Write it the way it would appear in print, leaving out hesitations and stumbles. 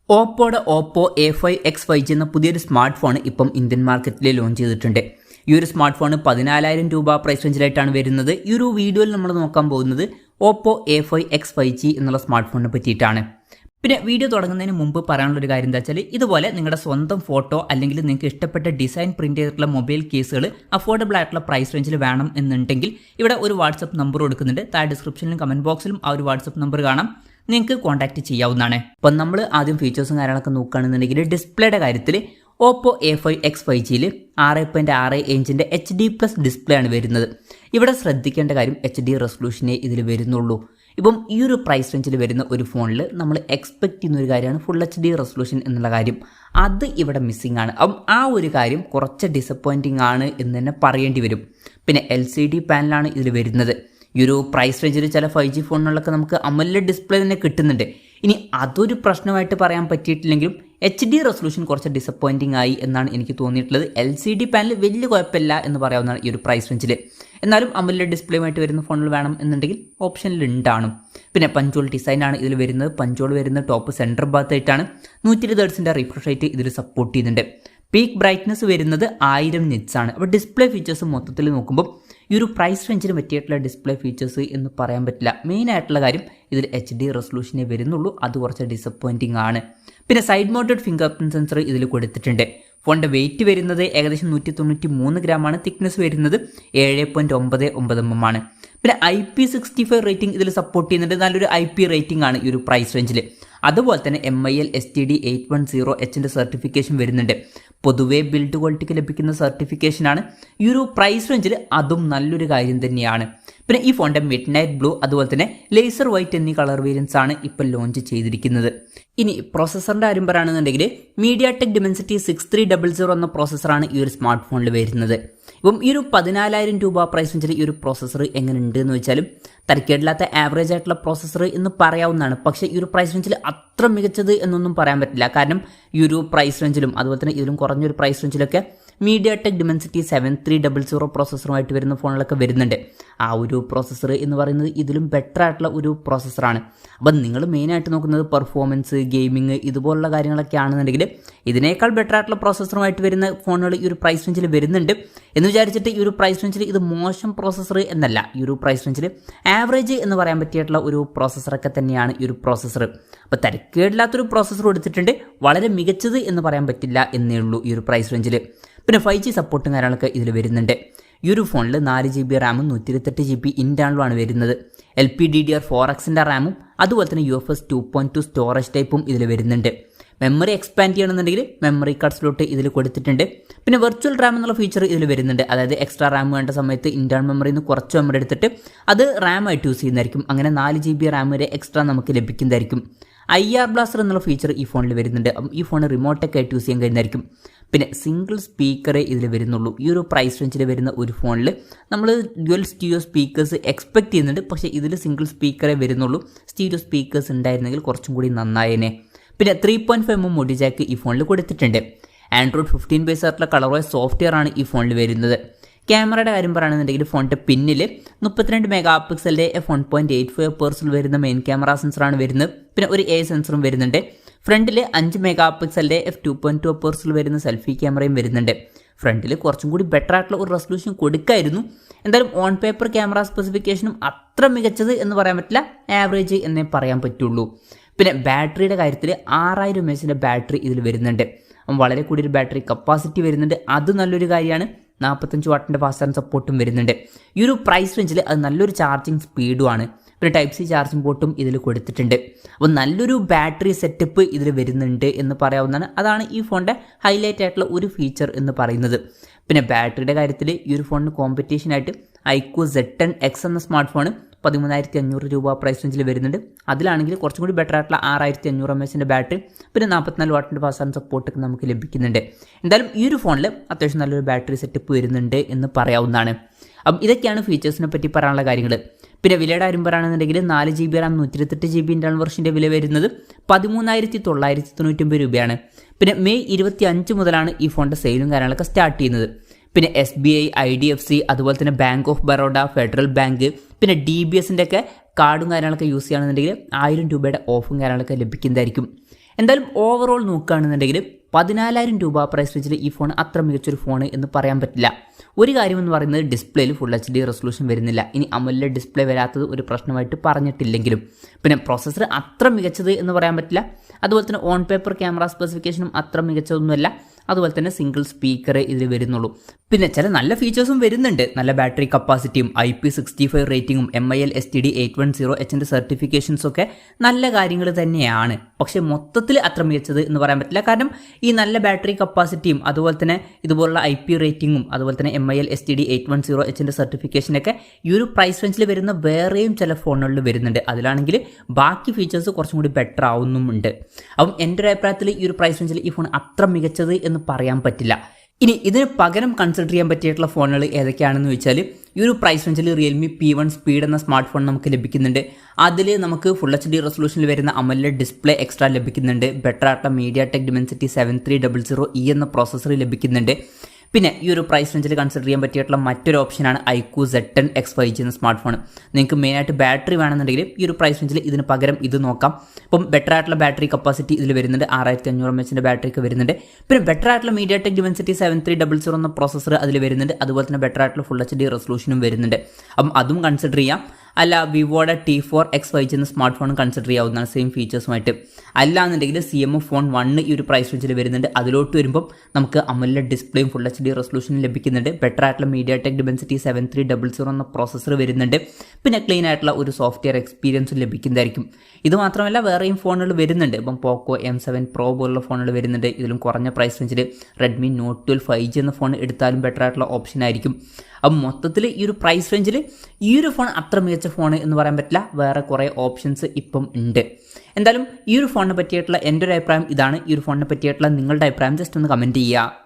Oppo A5X5G എന്ന പുതിയൊരു smart phone ഇപ്പം ഇന്ത്യൻ മാർക്കറ്റിൽ ലോഞ്ച് ചെയ്തിട്ടുണ്ട്. ഈ ഒരു സ്മാർട്ട് ഫോൺ 14,000 രൂപ പ്രൈസ് റേഞ്ചിലായിട്ടാണ് വരുന്നത്. ഈ ഒരു വീഡിയോയിൽ നമ്മൾ നോക്കാൻ പോകുന്നത് ഓപ്പോ A5X5G എന്നുള്ള സ്മാർട്ട് ഫോണിനെ പറ്റിയിട്ടാണ്. പിന്നെ വീഡിയോ തുടങ്ങുന്നതിന് മുമ്പ് പറയാനുള്ളൊരു കാര്യം എന്താ വെച്ചാൽ, ഇതുപോലെ നിങ്ങളുടെ സ്വന്തം ഫോട്ടോ അല്ലെങ്കിൽ നിങ്ങൾക്ക് ഇഷ്ടപ്പെട്ട ഡിസൈൻ പ്രിന്റ് ചെയ്തിട്ടുള്ള മൊബൈൽ കേസുകൾ അഫോർഡബിൾ ആയിട്ടുള്ള പ്രൈസ് റേഞ്ചിൽ വേണം എന്നുണ്ടെങ്കിൽ ഇവിടെ ഒരു വാട്സപ്പ് നമ്പർ കൊടുക്കുന്നുണ്ട്. താഴെ ഡിസ്ക്രിപ്ഷനിലും കമന്റ് ബോക്സിലും ആ ഒരു വാട്സപ്പ് നമ്പർ കാണാം, നിങ്ങൾക്ക് കോൺടാക്ട് ചെയ്യാവുന്നതാണ്. അപ്പം നമ്മൾ ആദ്യം ഫീച്ചേഴ്സും കാര്യങ്ങളൊക്കെ നോക്കുകയാണെന്നുണ്ടെങ്കിൽ ഡിസ്പ്ലേയുടെ കാര്യത്തിൽ ഓപ്പോ A5X5Gയിൽ 6.6 ഇഞ്ചിൻ്റെ HD+ ഡിസ്പ്ലേ ആണ് വരുന്നത്. ഇവിടെ ശ്രദ്ധിക്കേണ്ട കാര്യം HD റെസൊല്യൂഷനേ ഇതിൽ വരുന്നുള്ളൂ. ഇപ്പം ഈ ഒരു പ്രൈസ് റേഞ്ചിൽ വരുന്ന ഒരു ഫോണിൽ നമ്മൾ എക്സ്പെക്ട് ചെയ്യുന്ന ഒരു കാര്യമാണ് ഫുൾ HD റെസൊല്യൂഷൻ എന്നുള്ള കാര്യം. അത് ഇവിടെ മിസ്സിംഗ് ആണ്. അപ്പം ആ ഒരു കാര്യം കുറച്ച് ഡിസപ്പോയിൻറ്റിംഗ് ആണ് എന്ന് തന്നെ പറയേണ്ടി വരും. പിന്നെ LCD പാനലാണ് ഇതിൽ വരുന്നത്. ഈ ഒരു പ്രൈസ് റേഞ്ചിൽ ചില 5G ഫോണുകളിലൊക്കെ നമുക്ക് AMOLED ഡിസ്പ്ലേ തന്നെ കിട്ടുന്നുണ്ട്. ഇനി അതൊരു പ്രശ്നമായിട്ട് പറയാൻ പറ്റിയിട്ടില്ലെങ്കിലും HD റെസൊല്യൂഷൻ കുറച്ച് ഡിസപ്പോയിൻറ്റിംഗ് ആയി എന്നാണ് എനിക്ക് തോന്നിയിട്ടുള്ളത്. LCD പാനൽ വലിയ കുഴപ്പമില്ല എന്ന് പറയാവുന്നതാണ് ഈ ഒരു പ്രൈസ് റേഞ്ചിൽ. എന്നാലും AMOLED ഡിസ്പ്ലേയുമായിട്ട് വരുന്ന ഫോണിൽ വേണം എന്നുണ്ടെങ്കിൽ ഓപ്ഷനിൽ ഉണ്ടാകും. പിന്നെ പഞ്ചോൾ ഡിസൈനാണ് ഇതിൽ വരുന്നത്. പഞ്ചോൾ വരുന്ന ടോപ്പ് സെൻറ്റർ ഭാഗത്തായിട്ടാണ്. 120 ഹെർട്സിൻ്റെ റിഫ്രഷ് റേറ്റ് ഇതിൽ സപ്പോർട്ട് ചെയ്യുന്നുണ്ട്. പീക്ക് ബ്രൈറ്റ്നസ് വരുന്നത് 1000 നിറ്റ്സ് ആണ്. അപ്പോൾ ഡിസ്പ്ലേ ഫീച്ചേഴ്സ് മൊത്തത്തിൽ നോക്കുമ്പോൾ ഈ ഒരു പ്രൈസ് റേഞ്ചിന് പറ്റിയിട്ടുള്ള ഡിസ്പ്ലേ ഫീച്ചേഴ്സ് എന്ന് പറയാൻ പറ്റില്ല. മെയിൻ ആയിട്ടുള്ള കാര്യം ഇതിൽ HD റെസൊല്യൂഷനേ വരുന്നുള്ളൂ. അത് കുറച്ച് ഡിസപ്പോയിൻറ്റിംഗ് ആണ്. പിന്നെ side mounted finger print sensor ഇതിൽ കൊടുത്തിട്ടുണ്ട്. ഫോണിൻ്റെ വെയിറ്റ് വരുന്നത് ഏകദേശം 193 ഗ്രാമാണ്. തിക്നെസ് വരുന്നത് 7.99 mm ആണ്. പിന്നെ IP65 റേറ്റിംഗ് ഇതിൽ സപ്പോർട്ട് ചെയ്യുന്നുണ്ട്. നല്ലൊരു IP റേറ്റിംഗ് ആണ് ഈ ഒരു പ്രൈസ് റേഞ്ചിൽ. അതുപോലെ തന്നെ MIL STD 810Hന്റെ സർട്ടിഫിക്കേഷൻ വരുന്നുണ്ട്. പൊതുവേ ബിൽഡ് ക്വാളിറ്റിക്ക് ലഭിക്കുന്ന സർട്ടിഫിക്കേഷനാണ്. ഈ ഒരു പ്രൈസ് റേഞ്ചിൽ അതും നല്ലൊരു കാര്യം തന്നെയാണ്. പിന്നെ ഈ ഫോണിൻ്റെ മിഡ് നൈറ്റ് ബ്ലൂ അതുപോലെ തന്നെ ലേസർ വൈറ്റ് എന്നീ കളർ വേരിയൻസ് ആണ് ഇപ്പോൾ ലോഞ്ച് ചെയ്തിരിക്കുന്നത്. ഇനി പ്രോസസ്സറിൻ്റെ കാര്യം പറയുകയാണെന്നുണ്ടെങ്കിൽ MediaTek Dimensity 6300 എന്ന പ്രോസസ്സറാണ് ഈ ഒരു സ്മാർട്ട് ഫോണിൽ വരുന്നത്. ഇപ്പം ഈ ഒരു 14,000 രൂപ പ്രൈസ് റേഞ്ചിൽ ഈ ഒരു പ്രോസസ്സർ എങ്ങനെയുണ്ട് എന്ന് വെച്ചാലും തരക്കേടില്ലാത്ത ആവറേജ് ആയിട്ടുള്ള പ്രോസസ്സർ എന്ന് പറയാവുന്നതാണ്. പക്ഷേ ഈ ഒരു പ്രൈസ് റേഞ്ചിൽ അത്ര മികച്ചത് എന്നൊന്നും പറയാൻ പറ്റില്ല. കാരണം ഈ ഒരു പ്രൈസ് റേഞ്ചിലും അതുപോലെ തന്നെ ഇതിലും കുറഞ്ഞൊരു പ്രൈസ് റേഞ്ചിലൊക്കെ MediaTek Dimensity 7300 പ്രോസസ്സറുമായിട്ട് വരുന്ന ഫോണിലൊക്കെ വരുന്നുണ്ട്. ആ ഒരു പ്രോസസ്സർ എന്ന് പറയുന്നത് ഇതിലും ബെറ്റർ ആയിട്ടുള്ള ഒരു പ്രോസസ്സറാണ്. അപ്പം നിങ്ങൾ മെയിനായിട്ട് നോക്കുന്നത് പെർഫോമൻസ്, ഗെയിമിങ് ഇതുപോലുള്ള കാര്യങ്ങളൊക്കെ ആണെന്നുണ്ടെങ്കിൽ ഇതിനേക്കാൾ ബെറ്റർ ആയിട്ടുള്ള പ്രോസസ്സറുമായിട്ട് വരുന്ന ഫോണുകൾ ഈ ഒരു പ്രൈസ് റേഞ്ചിൽ വരുന്നുണ്ട്. എന്ന് വിചാരിച്ചിട്ട് ഈ ഒരു പ്രൈസ് റേഞ്ചിൽ ഇത് മോശം പ്രോസസ്സർ എന്നല്ല. ഈ ഒരു പ്രൈസ് റേഞ്ചിൽ ആവറേജ് എന്ന് പറയാൻ പറ്റിയിട്ടുള്ള ഒരു പ്രോസസ്സറൊക്കെ തന്നെയാണ് ഈ ഒരു പ്രോസസ്സർ. അപ്പോൾ തരക്കേടില്ലാത്തൊരു പ്രോസസ്സർ കൊടുത്തിട്ടുണ്ട്. വളരെ മികച്ചത് എന്ന് പറയാൻ പറ്റില്ല എന്നേ ഉള്ളൂ ഈ ഒരു പ്രൈസ് റേഞ്ചിൽ. പിന്നെ 5G സപ്പോർട്ടും കാര്യങ്ങളൊക്കെ ഇതിൽ വരുന്നുണ്ട്. ഈ ഒരു ഫോണിൽ 4GB റാമും 128GB ഇൻറ്റേർണലുമാണ് വരുന്നത്. LPDDR4Xൻ്റെ റാമും അതുപോലെ തന്നെ UFS 2.2 സ്റ്റോറേജ് ടൈപ്പും ഇതിൽ വരുന്നുണ്ട്. മെമ്മറി എക്സ്പാൻഡ് ചെയ്യണമെന്നുണ്ടെങ്കിൽ മെമ്മറി കാർഡ് സ്ലോട്ട് ഇതിൽ കൊടുത്തിട്ടുണ്ട്. പിന്നെ വെർച്വൽ റാം എന്നുള്ള ഫീച്ചർ ഇതിൽ വരുന്നുണ്ട്. അതായത് എക്സ്ട്രാ റാം വേണ്ട സമയത്ത് ഇൻറ്റേർണൽ മെമ്മറിയിൽ നിന്ന് കുറച്ച് മെമ്മറി എടുത്തിട്ട് അത് റാമായിട്ട് യൂസ് ചെയ്യുന്നതായിരിക്കും. അങ്ങനെ 4GB റാം വരെ എക്സ്ട്രാ നമുക്ക് ലഭിക്കുന്നതായിരിക്കും. IR ബ്ലാസ്റ്റർ എന്നുള്ള ഫീച്ചർ ഈ ഫോണിൽ വരുന്നുണ്ട്. ഈ ഫോൺ റിമോട്ടൊക്കെ ആയിട്ട് യൂസ് ചെയ്യാൻ കഴിയുന്നതായിരിക്കും. പിന്നെ സിംഗിൾ സ്പീക്കറേ ഇതിൽ വരുന്നുള്ളൂ. ഈ ഒരു പ്രൈസ് റേഞ്ചിൽ വരുന്ന ഒരു ഫോണിൽ നമ്മൾ ഡ്യുവൽ സ്റ്റീരിയോ സ്പീക്കേഴ്സ് എക്സ്പെക്ട് ചെയ്യുന്നുണ്ട്. പക്ഷേ ഇതിൽ സിംഗിൾ സ്പീക്കറേ വരുന്നുള്ളൂ. സ്റ്റീരിയോ സ്പീക്കേഴ്സ് ഉണ്ടായിരുന്നെങ്കിൽ കുറച്ചും കൂടി നന്നായേനെ. പിന്നെ 3.5mm മോഡി ജാക്ക് ഈ ഫോണിൽ കൊടുത്തിട്ടുണ്ട്. Android 15 ബേസ് ആയിട്ടുള്ള കളർവൈസ് സോഫ്റ്റ്വെയർ ആണ് ഈ ഫോണിൽ വരുന്നത്. ക്യാമറയുടെ കാര്യം പറയുകയാണെന്നുണ്ടെങ്കിൽ ഫോണിൻ്റെ പിന്നിൽ 32 മെഗാപിക്സലിൻ്റെ f1.85 വരുന്ന മെയിൻ ക്യാമറ സെൻസറാണ് വരുന്നത്. പിന്നെ ഒരു AI സെൻസറും വരുന്നുണ്ട്. ഫ്രണ്ടിൽ 5 മെഗാപിക്സലിൻ്റെ f2.2 വരുന്ന സെൽഫി ക്യാമറയും വരുന്നുണ്ട്. ഫ്രണ്ടിൽ കുറച്ചും കൂടി ബെറ്റർ ആയിട്ടുള്ള ഒരു റെസൊല്യൂഷൻ കൊടുക്കായിരുന്നു. എന്തായാലും ഓൺ പേപ്പർ ക്യാമറ സ്പെസിഫിക്കേഷനും അത്ര മികച്ചത് എന്ന് പറയാൻ പറ്റില്ല, ആവറേജ് എന്നേ പറയാൻ പറ്റുള്ളൂ. പിന്നെ ബാറ്ററിയുടെ കാര്യത്തിൽ 6000 mAhന്റെ ബാറ്ററി ഇതിൽ വരുന്നുണ്ട്. വളരെ കൂടിയൊരു ബാറ്ററി കപ്പാസിറ്റി വരുന്നുണ്ട്. അത് നല്ലൊരു കാര്യമാണ്. 45 വാട്ടിൻ്റെ ഫാസ്റ്റ് ചാർജ് സപ്പോർട്ടും വരുന്നുണ്ട്. ഈ ഒരു പ്രൈസ് റേഞ്ചിൽ അത് നല്ലൊരു ചാർജിങ് സ്പീഡുമാണ്. പിന്നെ Type-C ചാർജിങ് പോർട്ടും ഇതിൽ കൊടുത്തിട്ടുണ്ട്. അപ്പോൾ നല്ലൊരു ബാറ്ററി സെറ്റപ്പ് ഇതിൽ വരുന്നുണ്ട് എന്ന് പറയാവുന്നതാണ്. അതാണ് ഈ ഫോണിൻ്റെ ഹൈലൈറ്റ് ആയിട്ടുള്ള ഒരു ഫീച്ചർ എന്ന് പറയുന്നത്. പിന്നെ ബാറ്ററിയുടെ കാര്യത്തിൽ ഈ ഒരു ഫോണിന് കോമ്പറ്റീഷനായിട്ട് iQOO Z10X എന്ന സ്മാർട്ട് ഫോൺ 13,500 രൂപ പ്രൈസ് റേഞ്ചിൽ വരുന്നുണ്ട്. അതിലാണെങ്കിൽ കുറച്ചും കൂടി ബെറ്റർ ആയിട്ടുള്ള 6500 mAhന്റെ ബാറ്ററി പിന്നെ 44 വാട്ടിൻ്റെ ഫാസ്റ്റ് ചാർജ് സപ്പോർട്ടൊക്കെ നമുക്ക് ലഭിക്കുന്നുണ്ട്. എന്തായാലും ഈ ഒരു ഫോണിൽ അത്യാവശ്യം നല്ലൊരു ബാറ്ററി സെറ്റപ്പ് വരുന്നുണ്ട് എന്ന് പറയാവുന്നതാണ്. അപ്പം ഇതൊക്കെയാണ് ഫീച്ചേഴ്സിനെ പറ്റി പറയാനുള്ള കാര്യങ്ങൾ. പിന്നെ വിലയുടെ കാര്യം പറയുകയാണെന്നുണ്ടെങ്കിൽ 4GB റാം 128GB ഇൻറ്റേർണൽ വെർഷൻ്റെ വില വരുന്നത് 13,999 രൂപയാണ്. പിന്നെ മെയ് 25 മുതലാണ് ഈ ഫോണിൻ്റെ സെയിലും കാര്യങ്ങളൊക്കെ സ്റ്റാർട്ട് ചെയ്യുന്നത്. പിന്നെ SBI, IDFC അതുപോലെ തന്നെ bank of Baroda, federal bank പിന്നെ DBSൻ്റെ ഒക്കെ കാർഡും കാര്യങ്ങളൊക്കെ യൂസ് ചെയ്യുകയാണെന്നുണ്ടെങ്കിൽ 1000 രൂപയുടെ ഓഫും കാര്യങ്ങളൊക്കെ ലഭിക്കുന്നതായിരിക്കും. എന്തായാലും ഓവറോൾ നോക്കുകയാണെന്നുണ്ടെങ്കിൽ 14,000 രൂപ പ്രൈസ് റേഞ്ചിൽ ഈ ഫോൺ അത്ര മികച്ചൊരു ഫോൺ എന്ന് പറയാൻ പറ്റില്ല. ഒരു കാര്യം എന്ന് പറയുന്നത് ഡിസ്പ്ലേയിൽ ഫുൾ HD റെസൊല്യൂഷൻ വരുന്നില്ല. ഇനി AMOLED ഡിസ്പ്ലേ വരാത്തത് ഒരു പ്രശ്നമായിട്ട് പറഞ്ഞിട്ടില്ലെങ്കിലും പിന്നെ പ്രോസസ്സർ അത്ര മികച്ചത് എന്ന് പറയാൻ പറ്റില്ല. അതുപോലെ തന്നെ ഓൺ പേപ്പർ ക്യാമറ സ്പെസിഫിക്കേഷനും അത്ര മികച്ചതൊന്നുമല്ല. അതുപോലെ തന്നെ സിംഗിൾ സ്പീക്കർ ഇതിൽ വരുന്നുള്ളൂ. പിന്നെ ചില നല്ല ഫീച്ചേഴ്സും വരുന്നുണ്ട്. നല്ല ബാറ്ററി കപ്പാസിറ്റിയും IP65 റേറ്റിംഗും MIL STD 810H സർട്ടിഫിക്കേഷൻസും ഒക്കെ നല്ല കാര്യങ്ങൾ തന്നെയാണ്. പക്ഷേ മൊത്തത്തിൽ അത്ര മികച്ചത് എന്ന് പറയാൻ പറ്റില്ല. കാരണം ഈ നല്ല ബാറ്ററി കപ്പാസിറ്റിയും അതുപോലെ തന്നെ ഇതുപോലുള്ള IP റേറ്റിംഗും അതുപോലെ തന്നെ MIL STD 810H സർട്ടിഫിക്കേഷനൊക്കെ ഈ ഒരു പ്രൈസ് റേഞ്ചിൽ വരുന്ന വേറെയും ചില ഫോണുകളിൽ വരുന്നുണ്ട്. അതിലാണെങ്കിൽ ബാക്കി ഫീച്ചേഴ്സ് കുറച്ചും കൂടി ബെറ്റർ ആവുന്നുമുണ്ട്. അപ്പം എൻ്റെ ഒരു അഭിപ്രായത്തിൽ ഈ ഒരു പ്രൈസ് റേഞ്ചിൽ ഈ ഫോൺ അത്ര മികച്ചത് എന്ന് പറയാൻ പറ്റില്ല. ഇനി ഇതിന് പകരം കൺസിഡർ ചെയ്യാൻ പറ്റിയിട്ടുള്ള ഫോണുകൾ ഏതൊക്കെയാണെന്ന് ചോദിച്ചാൽ ഈ ഒരു പ്രൈസ് റേഞ്ചിൽ Realme P1 സ്പീഡ് എന്ന സ്മാർട്ട് ഫോൺ നമുക്ക് ലഭിക്കുന്നുണ്ട്. അതിൽ നമുക്ക് ഫുൾ HD റെസൊല്യൂഷനിൽ വരുന്ന AMOLED ഡിസ്പ്ലേ എക്സ്ട്രാ ലഭിക്കുന്നുണ്ട്. ബെറ്റർ ആയിട്ടുള്ള MediaTek Dimensity 7300E എന്ന പ്രോസസ്സർ ലഭിക്കുന്നുണ്ട്. പിന്നെ ഈ ഒരു പ്രൈസ് റേഞ്ചിൽ കൺസിഡർ ചെയ്യാൻ പറ്റിയിട്ടുള്ള മറ്റൊരു ഓപ്ഷനാണ് iQOO Z10 X 5G എന്ന സ്മാർട്ട് ഫോൺ. നിങ്ങൾക്ക് മെയിനായിട്ട് ബാറ്ററി വേണമെന്നുണ്ടെങ്കിൽ ഈ ഒരു പ്രൈസ് റേഞ്ചിൽ ഇതിന് പകരം ഇത് നോക്കാം. ഇപ്പം ബെറ്റർ ആയിട്ടുള്ള ബാറ്ററി കപ്പാസിറ്റി ഇതിൽ വരുന്നുണ്ട്. 6500 mAh ബാറ്ററി ഒക്കെ വരുന്നുണ്ട്. പിന്നെ ബെറ്റർ ആയിട്ടുള്ള MediaTek Dimensity 7300 എന്ന പ്രോസസ്സർ അതിൽ വരുന്നുണ്ട്. അതുപോലെ തന്നെ ബെറ്റർ ആയിട്ടുള്ള ഫുൾ HD റെസൊല്യൂഷനും വരുന്നുണ്ട്. അപ്പം അതും കൺസിഡർ ചെയ്യാം. അല്ല വിവോയുടെ T4 X 5G എന്ന സ്മാർട്ട് ഫോൺ കൺസിഡർ ചെയ്യാവുന്നതാണ് സെയിം ഫീച്ചേഴ്സുമായിട്ട്. അല്ലാന്നുണ്ടെങ്കിൽ CMF ഫോൺ 1 ഈ ഒരു പ്രൈസ് റേഞ്ചിൽ വരുന്നുണ്ട്. അതിലോട്ട് വരുമ്പം നമുക്ക് AMOLED ഡിസ്പ്ലേയും ഫുൾ HD റെസൊല്യൂഷനും ലഭിക്കുന്നുണ്ട്. ബെറ്റർ ആയിട്ടുള്ള MediaTek Dimensity 7300 എന്ന പ്രോസസ്സർ വരുന്നുണ്ട്. പിന്നെ ക്ലീൻ ആയിട്ടുള്ള ഒരു സോഫ്റ്റ്വെയർ എക്സ്പീരിയൻസും ലഭിക്കുന്നതായിരിക്കും. ഇത് മാത്രമല്ല വേറെയും ഫോണുകൾ വരുന്നുണ്ട്. ഇപ്പം പോക്കോ M7 Pro പോലുള്ള ഫോണുകൾ വരുന്നുണ്ട്. ഇതിലും കുറഞ്ഞ പ്രൈസ് റേഞ്ചിൽ Redmi Note 12 5G എന്ന ഫോൺ എടുത്താലും ബെറ്റർ ആയിട്ടുള്ള ഓപ്ഷൻ ആയിരിക്കും. അപ്പം മൊത്തത്തിൽ ഈ ഒരു പ്രൈസ് റേഞ്ചിൽ ഈ ഒരു ഫോൺ അത്ര മികച്ച ഫോൺ എന്ന് പറയാൻ പറ്റില്ല. വേറെ കുറേ ഓപ്ഷൻസ് ഇപ്പം ഉണ്ട്. എന്തായാലും ഈ ഒരു ഫോണിനെ പറ്റിയിട്ടുള്ള എൻ്റെ ഒരു അഭിപ്രായം ഇതാണ്. ഈ ഒരു ഫോണിനെ പറ്റിയിട്ടുള്ള നിങ്ങളുടെ അഭിപ്രായം ജസ്റ്റ് ഒന്ന് കമൻറ്റ് ചെയ്യുക.